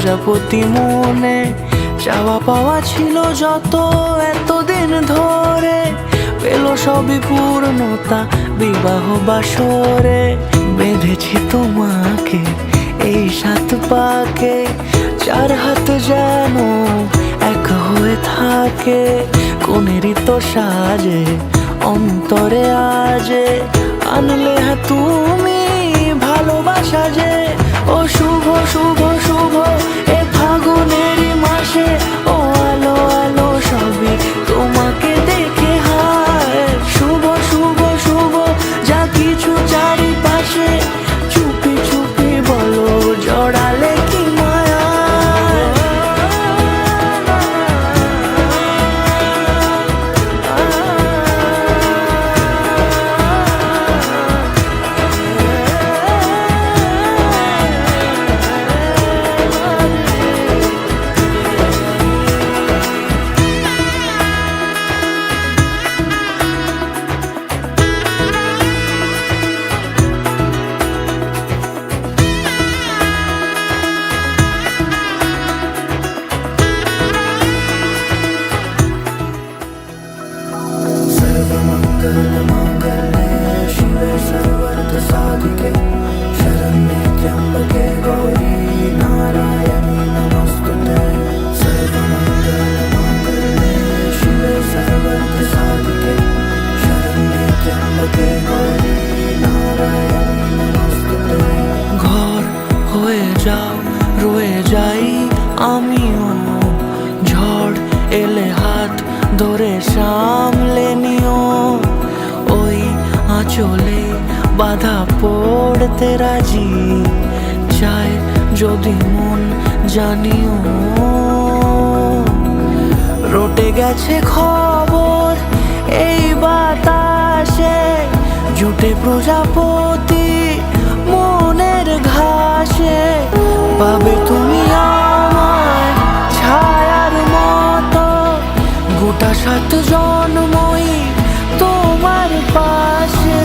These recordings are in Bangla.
প্রজাপতি মনে চাওয়া পাওয়া ছিল যত এতদিন ধরে, পেল সবই পূর্ণতা বিবাহ বাসরে। বেঁধেছি তোমাকে এই 7 পাকে, 4 হাত যেন এক হয়ে থাকে। কোনেরই তো সাজে অন্তরে আজে আনলে তুমি ভালোবাসা যে। ও শুভ শুভ শুভ এ ফাগুনেরই মাসে, ও আলো আলো সবই তোমাকে দেখে হায়। শুভ শুভ শুভ যা কিছু চারিপাশে, চুপি চুপি বলো জড়ালে কি মায়া। सर्वमङ्गलमाङ्गल्ये शिवे सर्वार्थसाधिके शरण्ये त्र्यम्बके गौरी नारायणी नमोस्तुते। सर्वमङ्गलमाङ्गल्ये शिवे सर्वार्थसाधिके शरण्ये त्र्यम्बके गौरी नारायणी नमोस्तुते। ঘর হয়ে যাও রয়ে যাই আমিও, ঝড় এলে হাত ধরে সামলে নিও। ওই আঁচলে বাধা পড়তে রাজি, চাই যদি মন জানিও। রটে গেছে খবর এই বাতাসে, জুটে প্রজাপতি মনের ঘাসে। পাবে তুমি আমায় ছায়ার মতো, গোটা 7 জন্মই তোমার পাশে।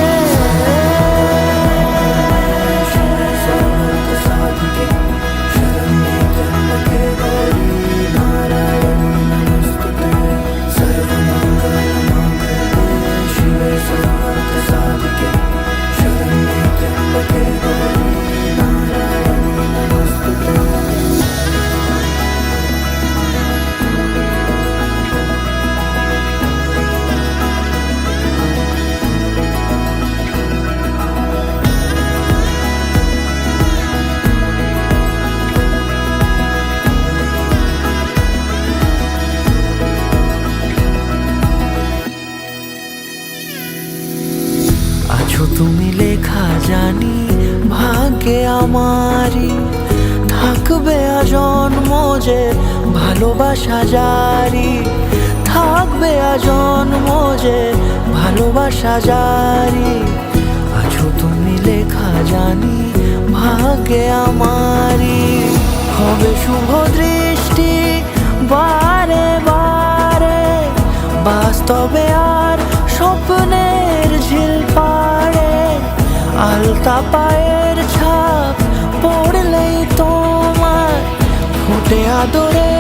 আছো তুমি লেখা জানি ভাগ্যে আমারই, থাকবে আজন্ম যে ভালোবাসা জারি। থাকবে আজন্ম যে ভালোবাসা জারি। আছো তুমি লেখা জানি ভাগ্যে আমারই, হবে শুভ দৃষ্টি বারে বারে। বাস্তবে আর স্বপ্নের ঝিল পাড়ে, আলতা পায়ের ছাপ পড়লেই তোমার ফুটে আদরে